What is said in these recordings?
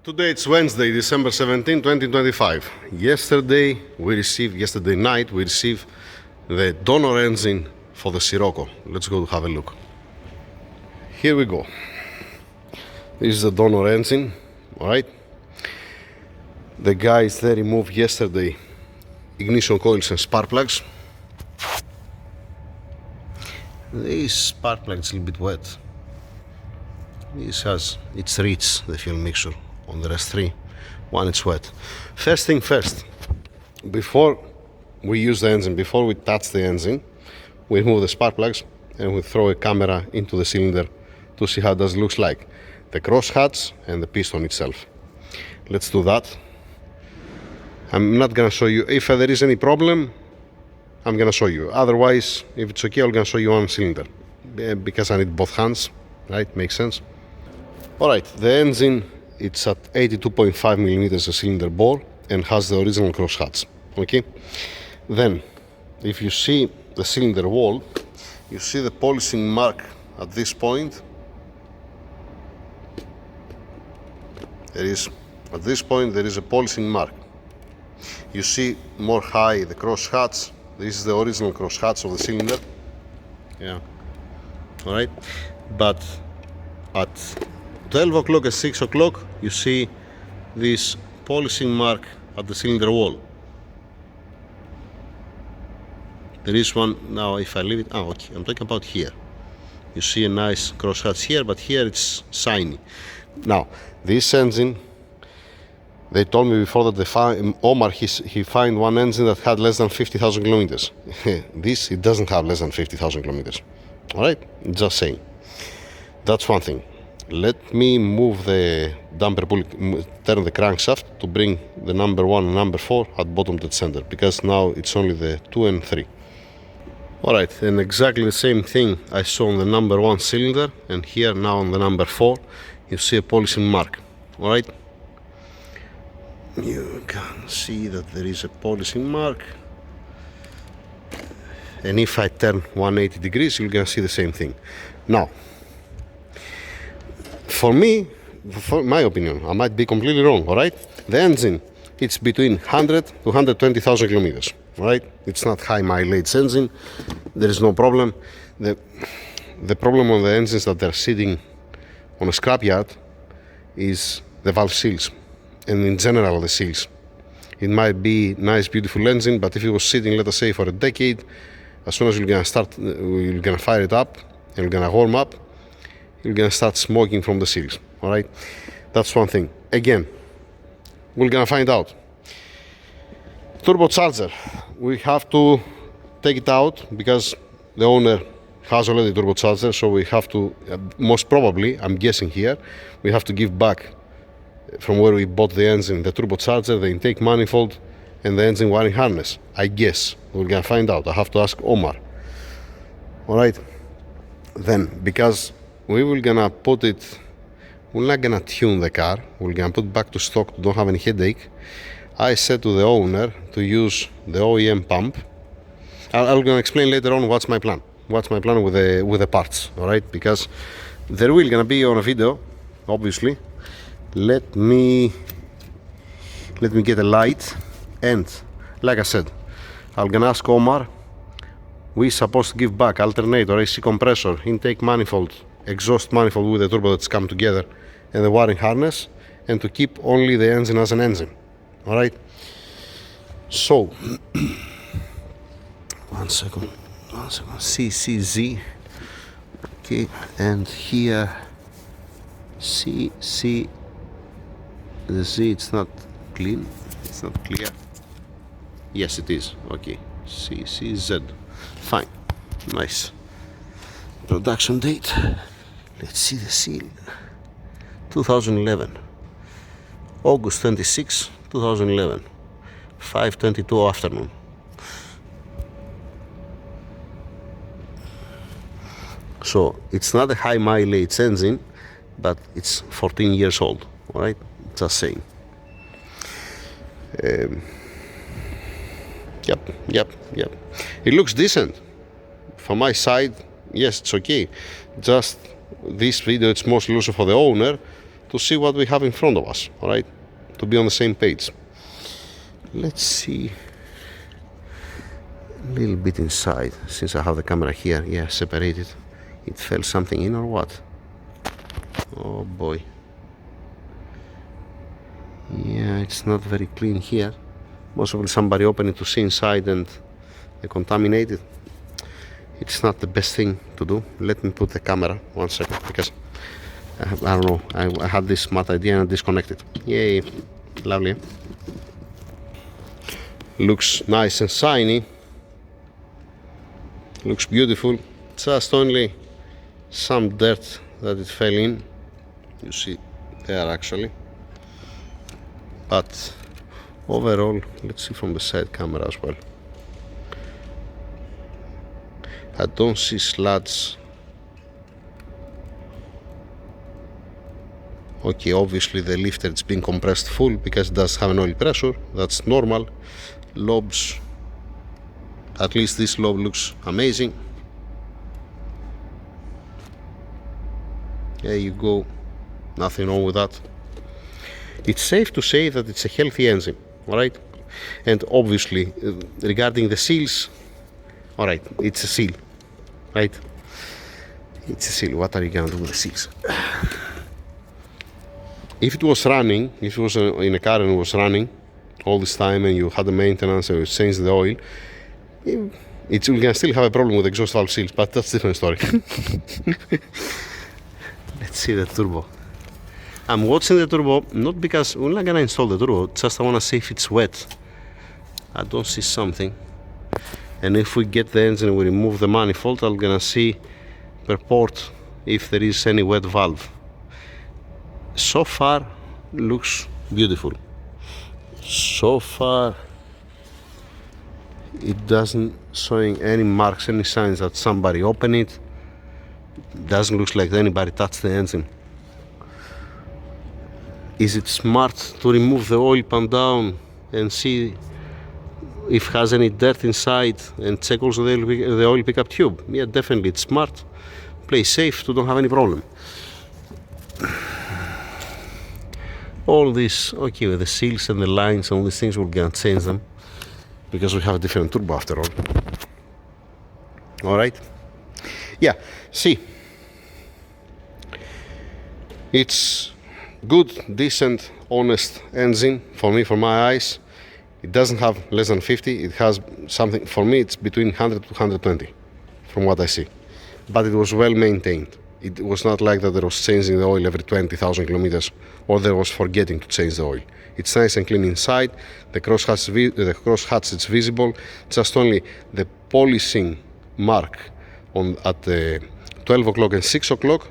Today it's Wednesday, December 17, 2025. Yesterday night, we received the donor engine for the Sirocco. Let's go to have a look. Here we go. This is the donor engine, alright? The guys, they removed yesterday ignition coils and spark plugs. This spark plug is a little bit wet. This has its rich, the fuel mixture. On the rest three, one it's wet. First thing first, before we use the engine, before we touch the engine, we remove the spark plugs and we throw a camera into the cylinder to see how it looks like. The crosshatch and the piston itself. Let's do that. I'm not gonna show you, if there is any problem, I'm gonna show you. Otherwise, if it's okay, I'm gonna show you one cylinder. Because I need both hands, right? Makes sense? Alright, the engine, it's at 82.5 millimeters a cylinder bore and has the original crosshatch. Okay? Then, if you see the cylinder wall, you see the polishing mark at this point. There is a polishing mark. You see more high the crosshatch. This is the original crosshatch of the cylinder. Yeah. Alright? But at 12 o'clock and 6 o'clock, you see this polishing mark at the cylinder wall. There is one now. If I leave it, okay, I'm talking about here. You see a nice crosshatch here, but here it's shiny. Now, this engine, they told me before that Omar, he find one engine that had less than 50,000 kilometers. This, it doesn't have less than 50,000 kilometers. Alright, just saying. That's one thing. Let me move the damper pulley, turn the crankshaft to bring the number 1 and number 4 at bottom dead center, because now it's only the 2 and 3. Alright, and exactly the same thing I saw on the number 1 cylinder, and here now on the number 4 you see a polishing mark. Alright, you can see that there is a polishing mark, and if I turn 180 degrees you're gonna see the same thing. Now, for me, for my opinion, I might be completely wrong, alright? The engine, it's between 100 to 120,000 kilometers, alright? It's not high mileage engine, there is no problem. The problem on the engines that they're sitting on a scrapyard is the valve seals, and in general the seals. It might be nice, beautiful engine, but if it was sitting, let us say, for a decade, as soon as you're gonna fire it up, and you're gonna warm up, you're gonna start smoking from the seals. Alright, that's one thing. Again, we're gonna find out. Turbocharger, we have to take it out because the owner has already turbocharger, so we have to, most probably, I'm guessing here, we have to give back from where we bought the engine, the turbocharger, the intake manifold, and the engine wiring harness. I guess. We're gonna find out. I have to ask Omar. Alright, then, because we will gonna put it, we're not gonna tune the car, we're gonna put it back to stock to don't have any headache. I said to the owner to use the OEM pump. I'm gonna explain later on what's my plan with the parts, alright? Because there will gonna be on a video, obviously. Let me get a light, and like I said, I'm gonna ask Omar. We're supposed to give back alternator, AC compressor, intake manifold, exhaust manifold with the turbo that's come together, and the wiring harness, and to keep only the engine as an engine. Alright? So, one second, CCZ, okay, and here, CCZ, it's not clean, it's not clear. Yes, it is, okay, CCZ, fine, nice. Production date, let's see the seal, 2011, August 26, 2011, 5:22 afternoon. So it's not a high mileage engine, but it's 14 years old, alright, just saying. Yep, it looks decent. From my side, yes, it's okay. Just this video, it's mostly also for the owner to see what we have in front of us, all right? To be on the same page. Let's see a little bit inside, since I have the camera here. Yeah, separated. It fell something in or what? Oh boy. Yeah, it's not very clean here. Most probably somebody opened it to see inside and they contaminated. It's not the best thing to do. Let me put the camera 1 second, because I don't know, I had this smart idea and disconnected. Yay, lovely. Looks nice and shiny. Looks beautiful. Just only some dirt that it fell in. You see there actually. But overall, let's see from the side camera as well. I don't see sludge. Okay, obviously the lifter is being compressed full because it does have an oil pressure. That's normal. Lobes, at least this lobe looks amazing. There you go. Nothing wrong with that. It's safe to say that it's a healthy engine, alright? And obviously, regarding the seals, alright, it's a seal, right? It's a seal. What are you gonna do with the seals? If it was running, if it was in a car and it was running all this time and you had the maintenance and you changed the oil, it's gonna still have a problem with exhaust valve seals, but that's a different story. Let's see the turbo. I'm watching the turbo, not because we're not gonna install the turbo, just I wanna see if it's wet. I don't see something. And if we get the engine and we remove the manifold, I'm gonna see per port if there is any wet valve. So far, looks beautiful. So far, it doesn't showing any marks, any signs that somebody opened it. Doesn't look like anybody touched the engine. Is it smart to remove the oil pan down and see if it has any dirt inside and check also the oil pickup tube? Yeah, definitely it's smart. Play safe to don't have any problem. All this, okay, with the seals and the lines and all these things, we're gonna change them because we have a different turbo after all. Alright? Yeah, see, it's good, decent, honest engine for me, for my eyes. It doesn't have less than 50. It has something, for me, it's between 100 to 120 from what I see. But it was well maintained. It was not like that there was changing the oil every 20,000 kilometers or there was forgetting to change the oil. It's nice and clean inside. The crosshatch is visible. Just only the polishing mark at the 12 o'clock and 6 o'clock.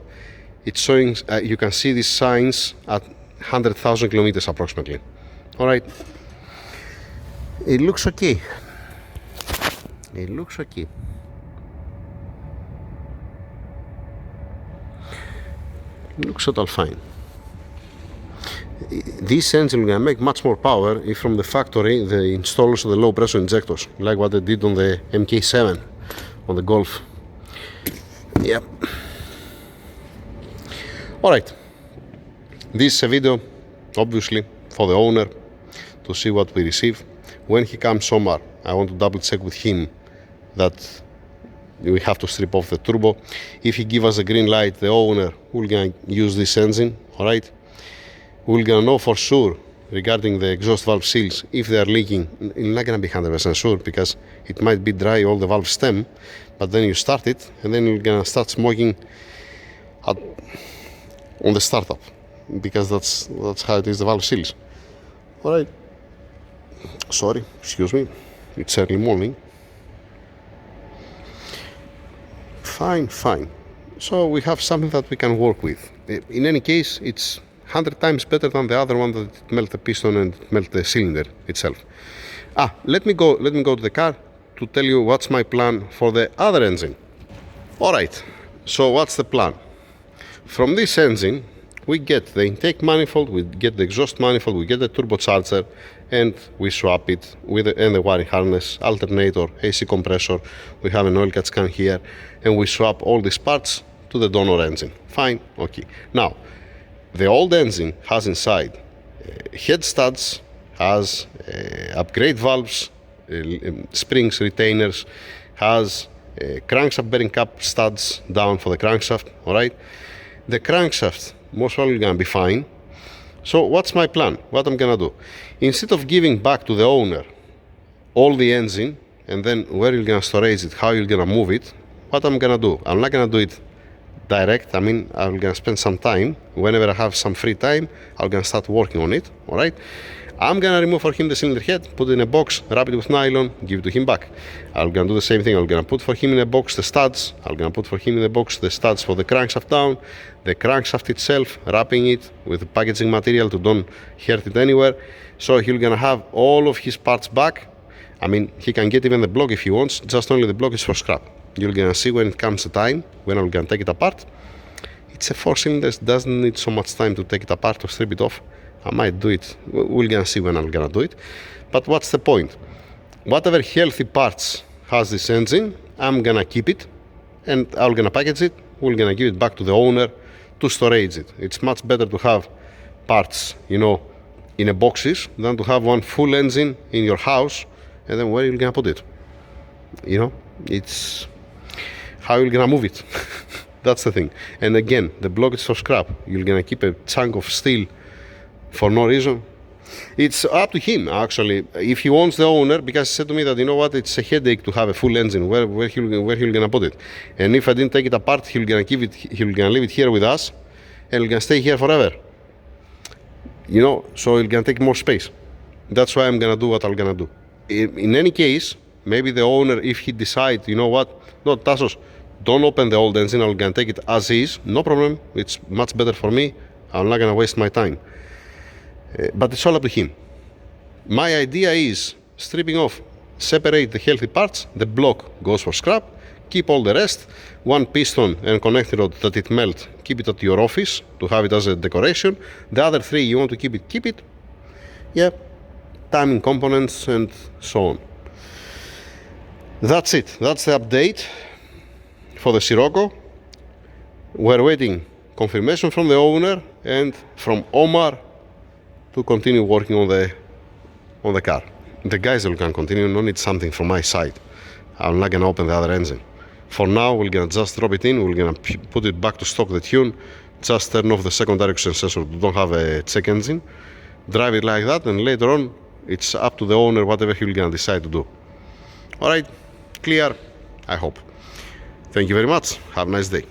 It's showing, you can see these signs at 100,000 kilometers approximately. All right. It looks okay. It looks okay. Looks total fine. This engine will make much more power if from the factory they install also the low pressure injectors, like what they did on the MK6 on the Golf. Yep. Alright, this is a video obviously for the owner to see what we receive. When he comes somewhere, I want to double check with him that we have to strip off the turbo. If he give us a green light, the owner will gonna use this engine, alright? We're gonna know for sure regarding the exhaust valve seals if they are leaking. You're not gonna be 100% sure because it might be dry all the valve stem, but then you start it and then you're gonna start smoking on the startup because that's how it is, the valve seals. Alright. Sorry, excuse me. It's early morning. Fine. So we have something that we can work with. In any case, it's 100 times better than the other one that melt the piston and melt the cylinder itself. Let me go to the car to tell you what's my plan for the other engine. Alright, so what's the plan? From this engine, we get the intake manifold, we get the exhaust manifold, we get the turbocharger, and we swap it with the wiring harness, alternator, AC compressor. We have an oil catch can here, and we swap all these parts to the donor engine. Fine, okay. Now, The old engine has inside head studs, has upgrade valves, springs, retainers, has crankshaft bearing cap studs down for the crankshaft. All right, the crankshaft most probably gonna be fine. So what's my plan? What I'm gonna do? Instead of giving back to the owner all the engine and then where you're gonna storage it, how you're gonna move it, what I'm gonna do? I'm not gonna do it direct. I mean, I'm gonna spend some time. Whenever I have some free time, I'm gonna start working on it. All right. I'm gonna remove for him the cylinder head, put it in a box, wrap it with nylon, give it to him back. I'm gonna do the same thing. I'm gonna put for him in a box the studs. I'm gonna put for him in a box the studs for the crankshaft down, the crankshaft itself, wrapping it with packaging material to don't hurt it anywhere. So he's gonna have all of his parts back. I mean, he can get even the block if he wants. Just only the block is for scrap. You're gonna see when it comes the time when I'm gonna take it apart. It's a 4-cylinder, doesn't need so much time to take it apart or strip it off. I might do it. We're gonna see when I'm gonna do it. But what's the point? Whatever healthy parts has this engine, I'm gonna keep it and I'm gonna package it. We're gonna give it back to the owner to storage it. It's much better to have parts, you know, in a boxes than to have one full engine in your house and then where are you gonna put it? You know, it's how you're gonna move it. That's the thing. And again, the block is for scrap. You're gonna keep a chunk of steel for no reason. It's up to him actually. If he wants the owner, because he said to me that, you know what, it's a headache to have a full engine. Where he'll gonna put it? And if I didn't take it apart, he'll gonna leave it here with us, and he'll gonna stay here forever. You know, so he'll gonna take more space. That's why I'm gonna do what I'm gonna do. In any case, maybe the owner, if he decides, you know what, no, Tassos, don't open the old engine. I'm gonna take it as is. No problem. It's much better for me. I'm not gonna waste my time. But it's all up to him. My idea is stripping off, separate the healthy parts, the block goes for scrap, keep all the rest, one piston and connecting rod that it melt, keep it at your office to have it as a decoration. The other three you want to keep it. Yeah, timing components and so on. That's it. That's the update for the Sirocco. We're waiting confirmation from the owner and from Omar to continue working on the car. The guys will can continue, no need something from my side. I'm not gonna open the other engine. For now, we're gonna just drop it in, we're gonna put it back to stock the tune, just turn off the second direction sensor, don't have a check engine, drive it like that, and later on, it's up to the owner, whatever he'll gonna decide to do. All right, clear, I hope. Thank you very much, have a nice day.